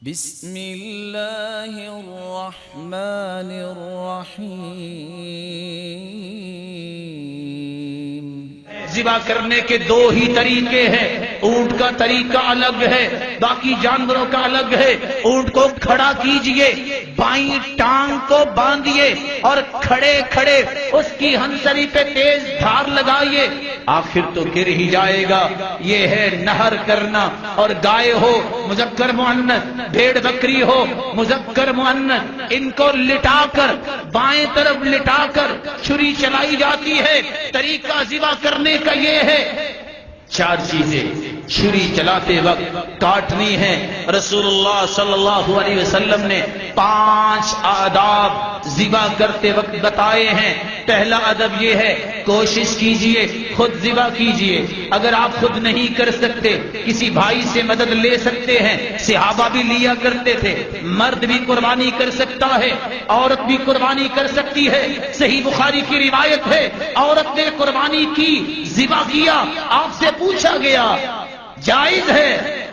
بسم اللہ الرحمن الرحیم۔ ذبح کرنے کے دو ہی طریقے ہیں، اونٹ کا طریقہ الگ ہے، باقی جانوروں کا الگ ہے۔ اونٹ کو کھڑا کیجئے، بائیں ٹانگ کو باندھیے اور کھڑے کھڑے اس کی ہنسری پہ تیز دھار لگائیے، آخر تو گر ہی جائے گا۔ یہ ہے نہر کرنا۔ اور گائے ہو مذکر مؤنث، بھیڑ بکری ہو مذکر مؤنث، ان کو لٹا کر بائیں طرف لٹا کر چھری چلائی جاتی ہے۔ طریقہ ذبح کرنے کا یہ ہے، چار چیزیں چھری چلاتے وقت کاٹنی ہے۔ رسول اللہ صلی اللہ علیہ وسلم نے 5 آداب ذبح کرتے وقت بتائے ہیں۔ پہلا ادب یہ ہے، کوشش کیجئے خود ذبح کیجئے۔ اگر آپ خود نہیں کر سکتے کسی بھائی سے مدد لے سکتے ہیں، صحابہ بھی لیا کرتے تھے۔ مرد بھی قربانی کر سکتا ہے، عورت بھی قربانی کر سکتی ہے۔ صحیح بخاری کی روایت ہے، عورت نے قربانی کی، ذبح کیا، آپ سے پوچھا گیا جائز ہے؟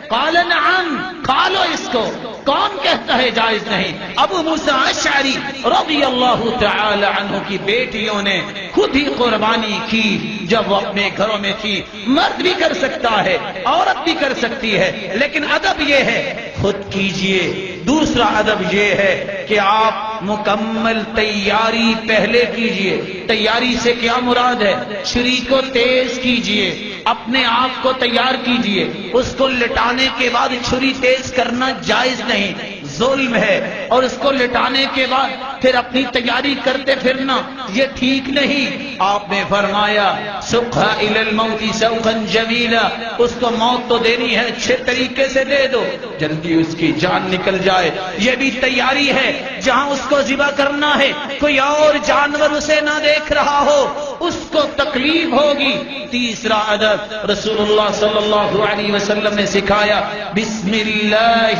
قال نعم، کھا لو اس کو۔ کون کہتا ہے جائز نہیں؟ ابو موسیٰ اشعری رضی اللہ تعالی عنہ کی بیٹیوں نے خود ہی قربانی کی جب وہ اپنے گھروں میں تھی۔ مرد بھی کر سکتا ہے، عورت بھی کر سکتی ہے، لیکن ادب یہ ہے خود کیجئے۔ دوسرا ادب یہ ہے کہ آپ مکمل تیاری پہلے کیجئے۔ تیاری سے کیا مراد ہے؟ چھری کو تیز کیجئے، اپنے آپ کو تیار کیجئے۔ اس کو لٹانے کے بعد چھری تیز کرنا جائز نہیں، ظلم ہے۔ اور اس کو لٹانے کے بعد پھر اپنی تیاری کرتے پھرنا یہ ٹھیک نہیں۔ آپ نے فرمایا سُقْهَ إِلَى الْمَوْتِ سَوْقًا جَمِيلًا، اس کو موت تو دینی ہے، اچھے طریقے سے دے دو، جلدی اس کی جان نکل جائے۔ یہ بھی تیاری ہے۔ جہاں اس کو ذبح کرنا ہے کوئی اور جانور اسے نہ دیکھ رہا ہو، اس کو تکلیف ہوگی۔ تیسرا ادب رسول اللہ صلی اللہ علیہ وسلم نے سکھایا، بسم اللہ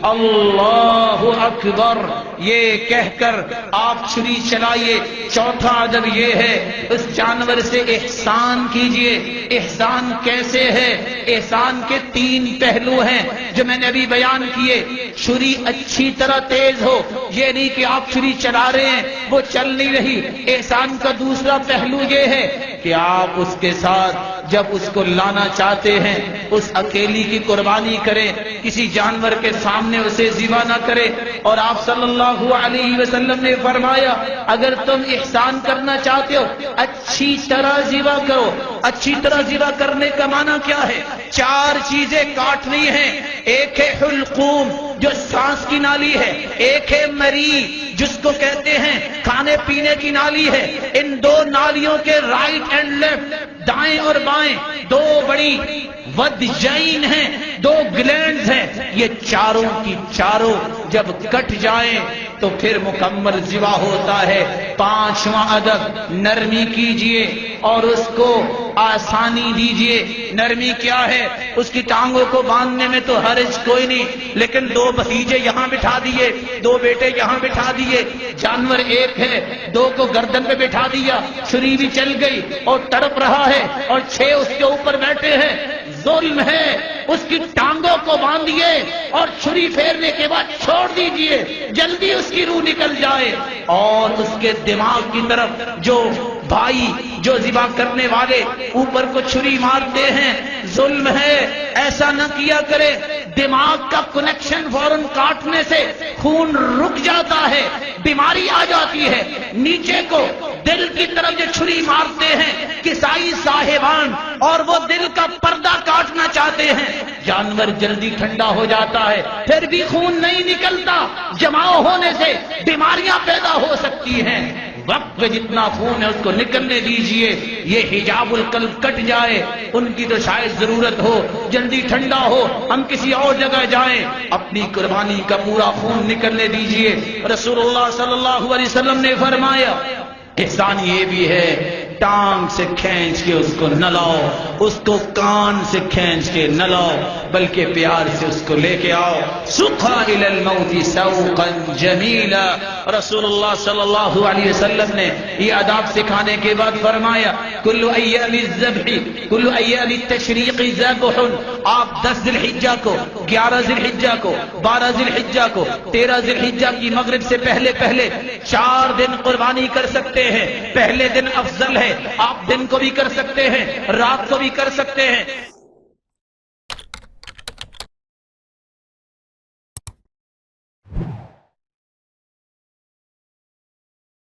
اللہ اکبر، یہ کہہ کر آپ چھری چلائیے۔ چوتھا ادب یہ ہے، اس جانور سے احسان کیجئے۔ احسان کیسے ہے؟ احسان کے 3 پہلو ہیں جو میں نے ابھی بیان کیے۔ چھری اچھی طرح تیز ہو، یہ نہیں کہ آپ چھری چلا رہے ہیں وہ چل نہیں رہی۔ احسان کا دوسرا پہلو یہ ہے کہ آپ اس کے ساتھ جب اس کو لانا چاہتے ہیں اس اکیلی کی قربانی کریں، کسی جانور کے سامنے اسے ذبح نہ کرے۔ اور آپ صلی اللہ علیہ وسلم نے فرمایا اگر تم احسان کرنا چاہتے ہو اچھی طرح ذبح کرو۔ اچھی طرح ذبح کرنے کا معنی کیا ہے؟ 4 چیزیں کاٹنی ہیں۔ ایک ہے حلقوم جو سانس کی نالی ہے، ایک ہے مری جس کو کہتے ہیں کھانے پینے کی نالی ہے۔ ان 2 نالیوں کے رائٹ اینڈ لیفٹ، دائیں اور بائیں 2 بڑی ودجین ہیں، 2 گلینڈز ہیں۔ یہ چاروں کی چاروں جب کٹ جائیں تو پھر مکمل ذبح ہوتا ہے۔ 5واں ادب، نرمی کیجئے اور اس کو آسانی دیجئے۔ نرمی کیا ہے؟ اس کی ٹانگوں کو باندھنے میں تو حرج کوئی نہیں، لیکن 2 بھتیجے یہاں بٹھا دیے، 2 بیٹے یہاں بٹھا دیے، جانور ایک ہے، 2 کو گردن پہ بٹھا دیا، چھری بھی چل گئی اور تڑپ رہا ہے اور 6 اس کے اوپر بیٹھے ہیں۔ ظلم ہے۔ اس کی ٹانگوں کو باندھیے اور چھری پھیرنے کے بعد چھوڑ دیجئے، جلدی اس کی روح نکل جائے۔ اور اس کے دماغ کی طرف جو بھائی جو ذبح کرنے والے اوپر کو چھری مارتے ہیں، ظلم ہے، ایسا نہ کیا کرے۔ دماغ کا کنیکشن فوراً کاٹنے سے خون رک جاتا ہے، بیماری آ جاتی ہے۔ نیچے کو دل کی طرف جو چھری مارتے ہیں کسائی صاحبان، اور وہ دل کا پردہ کاٹنا چاہتے ہیں، جانور جلدی ٹھنڈا ہو جاتا ہے، پھر بھی خون نہیں نکلتا۔ جماؤ ہونے سے بیماریاں پیدا ہو سکتی ہیں۔ وقت پہ جتنا خون ہے اس کو نکلنے دیجئے۔ یہ حجاب القلب کٹ جائے، ان کی تو شاید ضرورت ہو، جلدی ٹھنڈا ہو، ہم کسی اور جگہ جائیں، اپنی قربانی کا پورا خون نکلنے دیجئے۔ رسول اللہ صلی اللہ علیہ وسلم نے فرمایا احسان یہ بھی ہے، ٹانگ سے کھینچ کے اس کو نہ لاؤ، اس کو کان سے کھینچ کے نہ لاؤ، بلکہ پیار سے اس کو لے کے آؤ۔ سُقْهَ إِلَى الْمَوْتِ سَوْقًا جَمِيلًا، رسول اللہ صلی اللہ علیہ وسلم نے یہ آداب سکھانے کے بعد فرمایا کل ایام الذبح کل ایام التشریق ذبح، آپ 10 ذی الحجہ کو 11 ذی الحجہ کو، 12 ذی الحجہ کو، 13 ذی الحجہ کی مغرب سے پہلے 4 دن قربانی کر سکتے ہیں۔ پہلے دن افضل ہے، آپ دن کو بھی کر سکتے ہیں، رات کو بھی کر سکتے ہیں۔